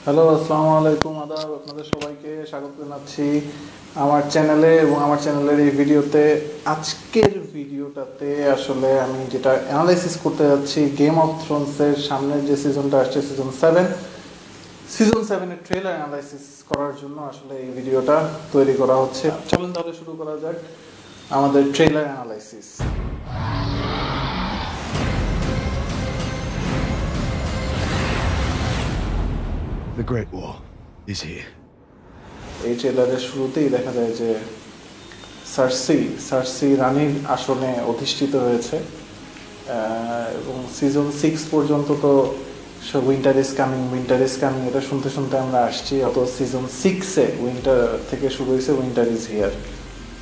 Hello, আসসালামু আলাইকুম, আদাব। আপনাদের সবাইকে স্বাগত জানাচ্ছি আমার চ্যানেলে এবং আমার চ্যানেলের এই ভিডিওতে। আজকের ভিডিওটাতে আসলে আমি যেটা অ্যানালাইসিস করতে যাচ্ছি, গেম অফ থ্রোনসের সামনের যে সিজনটা আসছে, সিজন 7 এর ট্রেলার অ্যানালাইসিস করার জন্য আসলে এই ভিডিওটা তৈরি করা হচ্ছে। চলুন তাহলে শুরু করা যাক আমাদের trailer analysis. The Great War is here. এই ট্রেলারের শুরুতেই দেখা যায় যে সার্সি রানীর আসনে অধিষ্ঠিত হয়েছে এবং সিজন 6 পর্যন্ত তো উইন্টার ইজ কামিং এটা শুনতে শুনতে আমরা আসছি। অত সিজন 6-এ উইন্টার থেকে শুরু হয়েছে উইন্টার ইজ হিয়ার।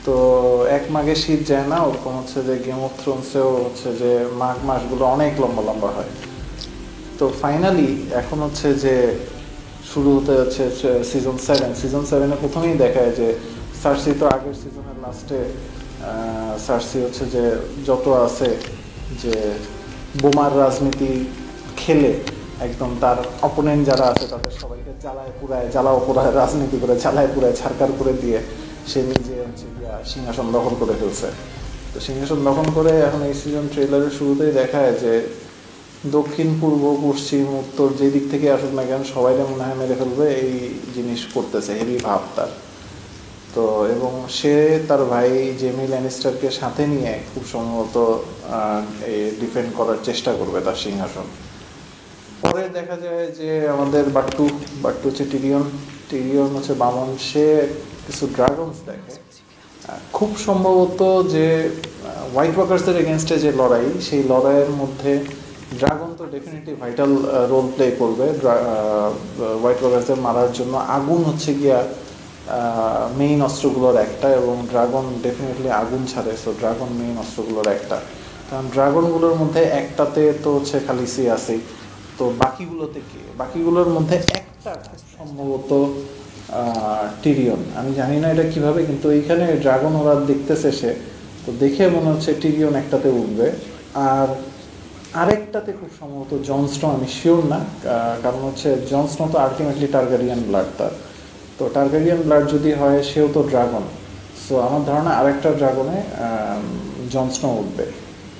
তো এক মাঘে শীত যায় না, ওরকম হচ্ছে যে গেম অফ থ্রোনসেও হচ্ছে যে মাঘ মাসগুলো অনেক লম্বা লম্বা হয়। তো ফাইনালি এখন হচ্ছে যে শুরু হতে যাচ্ছে সিজন 7 প্রথমেই দেখায় যে সার্সি তো আগের সিজনের লাস্টে সার্সি হচ্ছে যে যত আছে যে বোমার রাজনীতি খেলে একদম তার অপোনেন্ট যারা আছে তাদের সবাইকে জ্বালাও পোড়ায় রাজনীতি করে জ্বালায় পুরায় ছারকার করে দিয়ে সে নিজে হচ্ছে সিংহাসন দখল করে ফেলছে। তো সিংহাসন দখল করে এখন এই সিজন ট্রেলারের শুরুতেই দেখায় যে দক্ষিণ পূর্ব পশ্চিম উত্তর যে দিক থেকে আসুক না কেন সবাই মনে হয় মেরে ফেলবে, এই জিনিস করতেছে, হেভি ভাব তার। তো এবং সে তার ভাই জেমি ল্যানিস্টারকে সাথে নিয়ে খুব সম্ভবত ডিফেন্ড করার চেষ্টা করবে তার সিংহাসন। পরে দেখা যায় যে আমাদের বাট্টু হচ্ছে টিরিয়ন হচ্ছে বামন, সে কিছু ড্রাগনস দেখে। খুব সম্ভবত যে হোয়াইট ওয়াকার্সের এগেনস্টে যে লড়াই, সেই লড়াইয়ের মধ্যে ড্রাগন তো ডেফিনেটলি ভাইটাল রোল প্লে করবে হোয়াইট ওয়াকার্সদের মারার জন্য। আগুন হচ্ছে গিয়া মেইন অস্ত্রগুলোর একটা এবং ড্রাগন ডেফিনেটলি আগুন ছাড়ে, সো ড্রাগন মেইন অস্ত্রগুলোর একটা। কারণ ড্রাগনগুলোর মধ্যে একটাতে তো হচ্ছে খালিসি আছেই, তো বাকিগুলোর মধ্যে একটা খুব সম্ভবত টিরিয়ন। আমি জানি না এটা কিভাবে, কিন্তু এইখানে ড্রাগন ওরা দেখতেছে, সে তো দেখে মনে হচ্ছে টিরিয়ন একটাতে উঠবে। আর আরেকটাতে খুব সম্ভবত জন স্নো, আমি শিওর না, কারণ হচ্ছে জন স্নো তো আলটিমেটলি টার্গারিয়ান ব্লাড তার। তো টার্গারিয়ান ব্লাড যদি হয়, সেও তো ড্রাগন, সো আমার ধারণা আরেকটা ড্রাগনে জন স্নো উঠবে।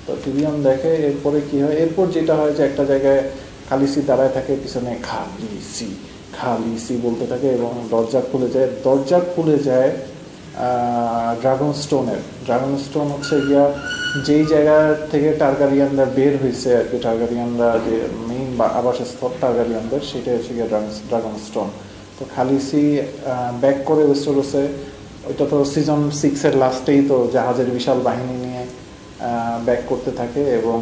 তো টিরিয়ন দেখে, এরপরে কি হয়, এরপর যেটা হয় যে একটা জায়গায় খালিসি দাঁড়ায় থাকে, পিছনে খালিসি বলতে থাকে এবং দরজা খুলে যায় ড্রাগন স্টোন হচ্ছে গিয়া যেই জায়গা থেকে টার্গারিয়ানরা বের হয়েছে আর কি, টার্গারিয়ানরা যে মেইন আবাসস্থল টার্গারিয়ানদের, সেটা হচ্ছে গিয়া ড্রাগন স্টোন। তো খালিসি ব্যাক করে ওয়েস্টেরোসে, ওইটা তো সিজন 6-এর লাস্টেই তো জাহাজের বিশাল বাহিনী নিয়ে ব্যাক করতে থাকে এবং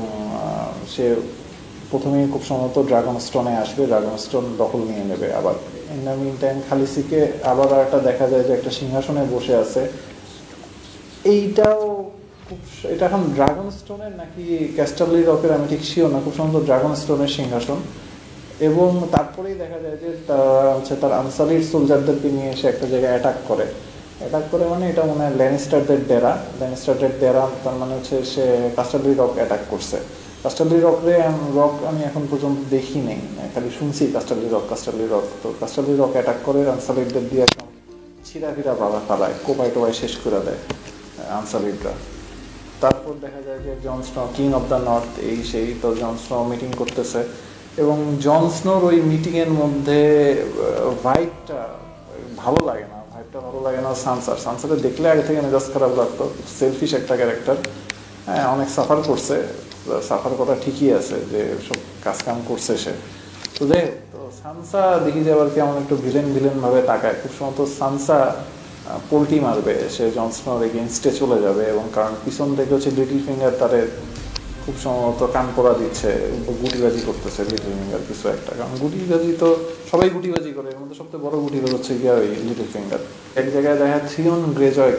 সে প্রথমেই খুব সম্ভবত ড্রাগন স্টোনে আসবে, ড্রাগন স্টোন দখল নিয়ে নেবে। আবার ইন দ্য মিন টাইম খালিসিকে আবার একটা দেখা যায় যে একটা সিংহাসনে বসে আছে। এটা এখন ড্রাগন স্টোনের নাকি ক্যাস্টালি রকের আমি ঠিক শিওর না, খুব সম্ভবত ড্রাগন স্টোনের সিংহাসন। এবং তারপরেই দেখা যায় যে তারা হচ্ছে তার আনসারির সোলজারদেরকে নিয়ে এসে একটা জায়গায় অ্যাটাক করে মানে এটা মনে হয় ল্যানিস্টারদের ডেরা, তার মানে হচ্ছে সে কাস্টালি রক অ্যাটাক করছে। কাস্টালি রক আমি এখন পর্যন্ত দেখি নেই, খালি শুনছি কাস্টালি রক। তো কাস্টালি রক অ্যাটাক করে আনসারিরদের দিয়ে একদম ছিঁড়াফিরা বাধা ফালায়, কোপায় শেষ করে দেয় আনসারিররা। তারপর দেখা যায় যে Jon Snow king of the North, এই সেই, তো জন স্নো মিটিং করতেছে এবং জন স্নোর ওই মিটিংয়ের মধ্যে ভাইবটা ভালো লাগে না। সানসারে দেখলে আগে থেকে মেজাজ খারাপ লাগতো, সেলফিশ একটা ক্যারেক্টার। হ্যাঁ, অনেক সাফার করছে, সাফার করা ঠিকই আছে, যে সব কাজকাম করছে সে। তো সানসা দেখি যে আবার কেমন একটু ভিলেন ভাবে তাকায়, খুব সম্ভবত সানসা পোল্টি মারবে, সে জন স্নোর এগেনস্টে চলে যাবে। এবং কারণ পিছন থেকে হচ্ছে লিটল ফিঙ্গার তারে খুব সম্ভবত কান পড়া দিচ্ছে, গুটিবাজি করতেছে লিটল ফিঙ্গার কিছু একটা। কারণ গুটিবাজি তো সবাই গুটিবাজি করে, এর মধ্যে সবচেয়ে বড় গুটিবাজ হচ্ছে গিয়া ওই লিটল ফিঙ্গার। এক জায়গায় দেখা থিয়ন গ্রেজয়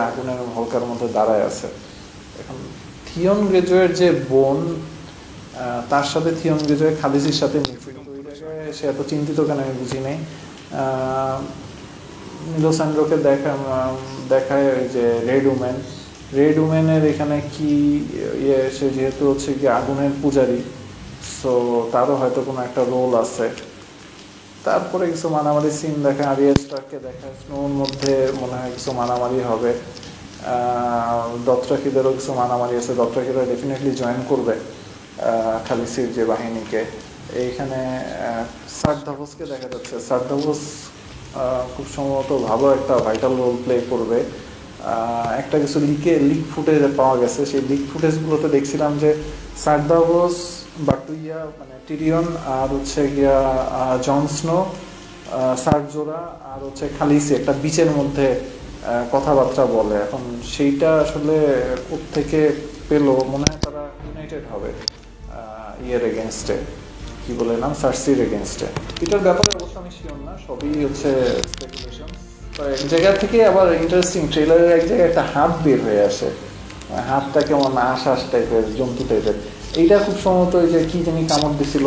আগুনের হলকার মধ্যে দাঁড়ায় আছে। এখন থিয়ন গ্রেজয়ের যে বোন, তার সাথে থিয়ন গ্রেজয় খালিসির সাথে মিক্সড, ওই জায়গায় সে এত চিন্তিত কেন আমি বুঝি নাই। মিলোসান্ড্রোকে দেখায় ওই যে রেড উমেনের এখানে কি সে যেহেতু হচ্ছে কি আগুনের পূজারী, সো তারও হয়তো কোনো একটা রোল আছে। তারপরে কিছু মারামারি সিন দেখা, আরিয়া স্টারকে দেখা, স্নোর মধ্যে মনে হয় কিছু মারামারি হবে। দত্রাকিদেরও কিছু মারামারি আছে, দত্রাকিরা ডেফিনেটলি জয়েন করবে খালিসির যে বাহিনীকে। এইখানে সার্দাভোসকে দেখা যাচ্ছে, সার্দাভোস খুব সম্ভবত ভালো একটা ভাইটাল রোল প্লে করবে। একটা কিছু লিক ফুটেজ পাওয়া গেছে, সেই লিক ফুটেজগুলোতে দেখছিলাম যে সার্দাভোস, বাটুইয়া মানে টিরিয়ন, আর হচ্ছে গিয়া জন স্নো, সার্জোরা, আর হচ্ছে খালিসি একটা বিচের মধ্যে কথাবার্তা বলে। এখন সেইটা আসলে কোত্থেকে পেলো, মনে হয় তারা ইউনাইটেড হবে ইয়ের এগেনস্টে, কি বলে নাম, সার্সির এগেনস্টে। এটার ব্যাপারে অবশ্য আমি শিওর না, সবই হচ্ছে স্পেকুলেশন। এক জায়গা থেকে আবার ইন্টারেস্টিং, ট্রেলারের এক জায়গায় একটা হাত বের হয়ে আসে, হাতটা কেমন আশ টাইপের, জন্তু টাইপের। এইটা খুব সম্ভবত ওই যে কি জানি কামড় দিছিল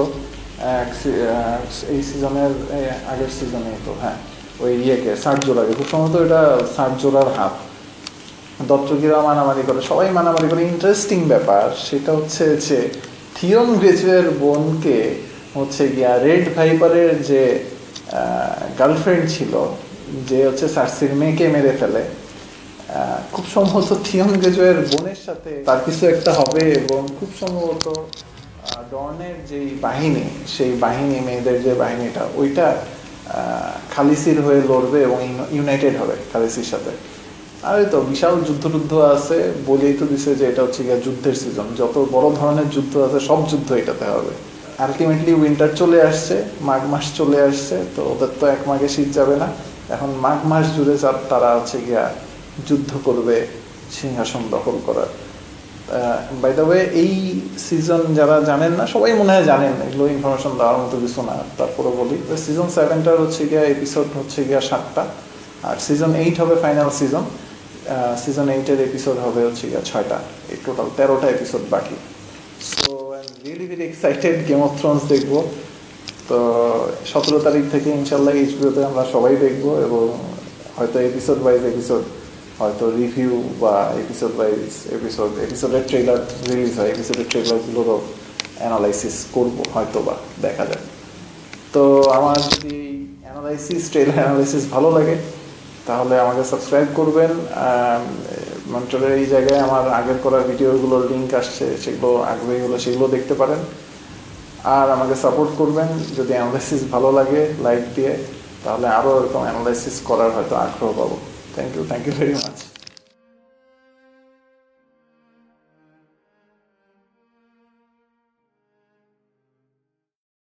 এই সিজনের, আগের সিজনে তো, হ্যাঁ ওই ইয়েকে, সার্জোরাকে, খুব সম্ভবত এটা সার্জোরার হাত। দত্তকিরা মারামারি করে, সবাই মারামারি করে। ইন্টারেস্টিং ব্যাপার সেটা হচ্ছে যে থিয়ন গ্রেজওয়ের বোনকে হচ্ছে গিয়া রেড ভাইপারের যে গার্লফ্রেন্ড ছিল, যে হচ্ছে সার্সির মেয়েকে মেরে ফেলে, খুব সম্ভবত থিয়ন গ্রেজওয়ের বোনের সাথে তার কিছু একটা হবে। এবং খুব সম্ভবত ডর্নের যেই বাহিনী, সেই বাহিনী, মেয়েদের যে বাহিনীটা, ওইটা খালিসির হয়ে লড়বে এবং ইউনাইটেড হবে খালিসির সাথে। আর এই তো বিশাল যুদ্ধ আছে, বলেই তো দিছে যে এটা হচ্ছে গিয়া যুদ্ধের সিজন, যত বড় ধরনের যুদ্ধ আছে সব যুদ্ধ এটাতে হবে। আলটিমেটলি উইন্টার চলে আসছে, মাঘ মাস চলে আসছে, তো ওদের তো এক মাঘে শীত যাবে না, এখন মাঘ মাস জুড়ে তারা হচ্ছে গিয়া যুদ্ধ করবে সিংহাসন দখল করার। বাই দ্য ওয়ে, এই সিজন যারা জানেন না, সবাই মনে হয় জানেন, এগুলো ইনফরমেশন দেওয়ার মতো কিছু না, তারপরে বলি। সিজন 7টার হচ্ছে গিয়া এপিসোড হচ্ছে গিয়া 7টা, আর সিজন 8 হবে ফাইনাল সিজন। সিজন 8-এর এপিসোড হবে হচ্ছে গিয়া 6টা, এই টোটাল 13টা এপিসোড বাকি। So I am really very excited game of Thrones দেখবো। তো 17 তারিখ থেকে ইনশাল্লাহ এইচবিওতে আমরা সবাই দেখবো, এবং হয়তো এপিসোড ওয়াইজ এপিসোড, হয়তো রিভিউ বা এপিসোডের ট্রেলার রিলিজ হয়, এপিসোডের ট্রেলারগুলোরও অ্যানালাইসিস করবো হয়তো, বা দেখা যায়। তো আমার যদি ট্রেলার অ্যানালাইসিস ভালো লাগে তাহলে আমাকে সাবস্ক্রাইব করবেন। মন্টরের এই জায়গায় আমার আগের করা ভিডিওগুলোর লিঙ্ক আসছে, সেগুলো আগ্রহী হলে সেগুলো দেখতে পারেন। আর আমাকে সাপোর্ট করবেন, যদি অ্যানালাইসিস ভালো লাগে লাইক দিয়ে, তাহলে আরও এরকম অ্যানালাইসিস করার হয়তো আগ্রহ পাবো। Thank you very much.